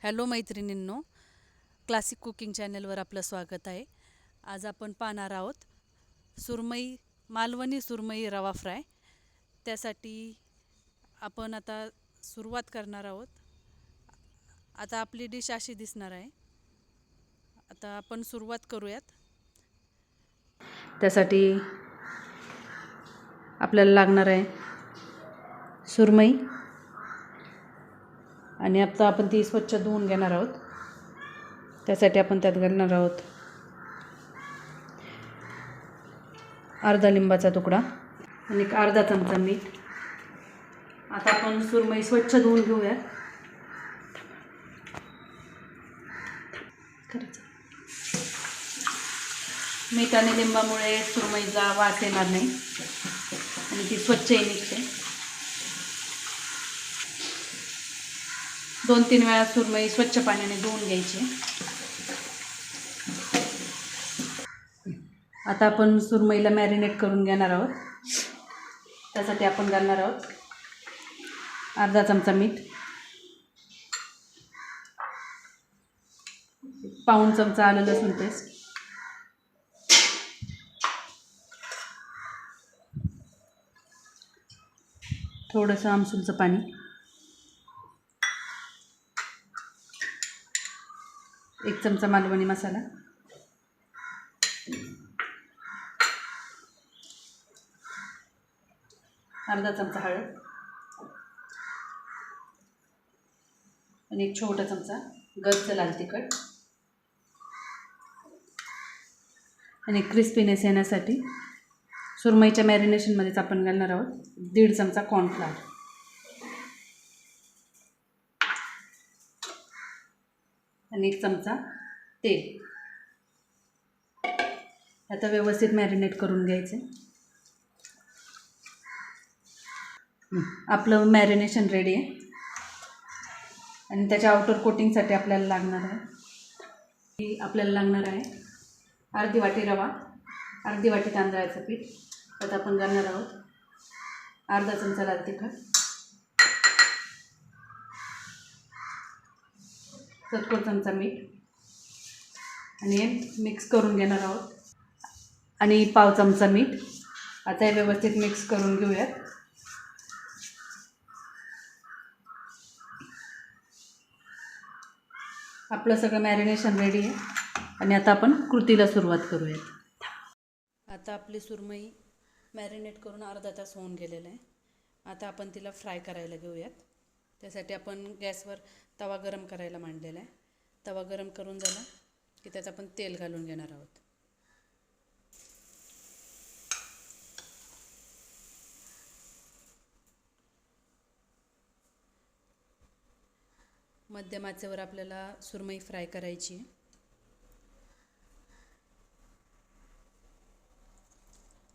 Hello मैत्रिणींनो, classic cooking चॅनलवर आपलं स्वागत आहे. आज आपण पाहणार आहोत मालवणी सुरमई रवा फ्राय. त्यासाठी आपण आता सुरुवात करणार आहोत. आता आपली डिश अशी दिसणार आहे. आता आपण सुरुवात करूयात. त्यासाठी आपल्याला लागणार आहे सुरमई, आणि आता आपण ती स्वच्छ धुवून घेणार आहोत. त्यासाठी आपण त्यात घालणार आहोत अर्धा लिंबाचा तुकडा आणि अर्धा चमचा मीठ. आता आपण सुरमई स्वच्छ धुवून घेऊयात. मीठ आणि लिंबामुळे सुरमईचा वास येणार नाही आणि ती स्वच्छही निघते. 2-3 वेळा सुरमई स्वच्छ पाण्याने धुवून घ्यायची. आता आपण सुरमईला मॅरिनेट करून घेणार आहोत. त्यासाठी आपण घालणार आहोत अर्धा चमचा मीठ, पाऊण चमचा आलं लसूण पेस्ट, थोडंसं आमसूलचं पाणी, 1 चमचा मालवणी मसाला, अर्धा चमचा हळद आणि 1 छोटा चमचा गरचं लाल तिखट. आणि क्रिस्पीनेस येण्यासाठी सुरमईच्या मॅरिनेशनमध्येच आपण घालणार आहोत 1.5 चमचा कॉर्नफ्लॉवर आणि 1 चमचा तेल. आता व्यवस्थित मॅरिनेट करून घ्यायचे. आपलं मॅरिनेशन रेडी आहे. आणि त्याच्या आउटर कोटिंगसाठी आपल्याला लागणार आहे अर्धी वाटी रवा, अर्धी वाटी तांदळाचं पीठ. त्यात आपण घालणार आहोत अर्धा चमचा लाल तिखट, चतकोर चमचा मीठ आणि हे मिक्स करून घेणार आहोत. आणि पाव चमचा मीठ. आता हे व्यवस्थित मिक्स करून घेऊयात. आपलं सगळं मॅरिनेशन रेडी आहे आणि आता आपण कृतीला सुरुवात करूयात. आता आपली सुरमई मॅरिनेट करून अर्धा तास होऊन गेलेला आहे. आता आपण तिला फ्राय करायला घेऊयात. त्यासाठी आपण गॅसवर तवा गरम करायला मांडलेला आहे. तवा गरम करून झाला की त्यात आपण तेल घालून घेणार आहोत. मध्यम आचेवर आपल्याला सुरमई फ्राय करायची आहे.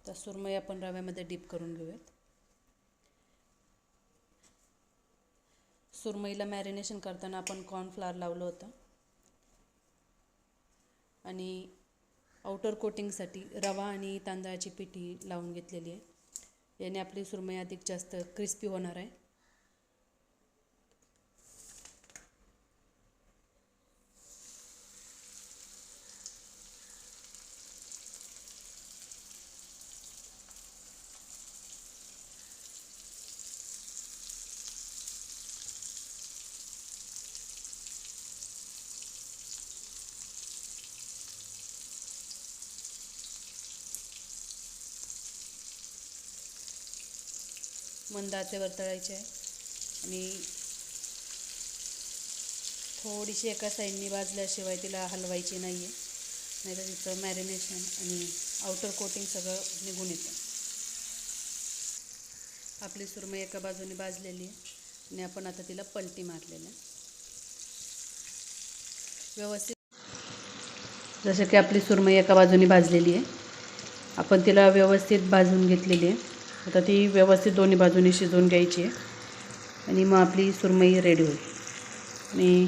तर सुरमई आपण रव्यामध्ये डीप करून घेऊयात. सुरमईला मॅरिनेशन करताना आपण कॉर्नफ्लॉवर लावलं होतं आणि आउटर कोटिंगसाठी रवा आणि तांदळाची पिठी लावून घेतलेली आहे. याने आपली सुरमई अधिक जास्त क्रिस्पी होणार आहे. मंद आचेवर तळायचे आहे आणि थोडीशी एका साईडनी भाजल्याशिवाय तिला हलवायची नाही आहे, नाहीतर तिचं मॅरिनेशन आणि आउटर कोटिंग सगळं निघून येतं. आपली सुरमई एका बाजूने भाजलेली आहे आणि आपण आता तिला पलटी मारलेलं आहे व्यवस्थित. जसं की आपली सुरमई एका बाजूने भाजलेली आहे, आपण तिला व्यवस्थित भाजून घेतलेली आहे. आता ती व्यवस्थित दोन्ही बाजूनी शिजवून घ्यायची आहे आणि मग आपली सुरमई रेडी होईल. आणि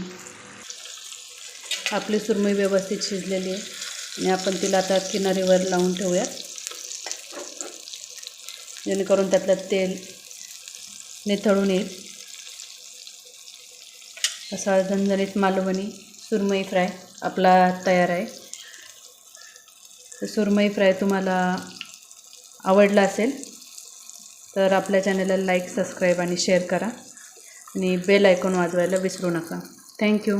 आपली सुरमई व्यवस्थित शिजलेली आहे आणि आपण तिला आता किनारीवर लावून ठेवूयात, जेणेकरून त्यातलं तेल निथळून येईल. असा झणझणीत मालवणी सुरमई फ्राय आपला तयार आहे. तर सुरमई फ्राय तुम्हाला आवडला असेल तर आपल्या चॅनलला लाईक, सबस्क्राईब आणि शेअर करा आणि बेल आयकॉन वाजवायला विसरू नका. थँक्यू.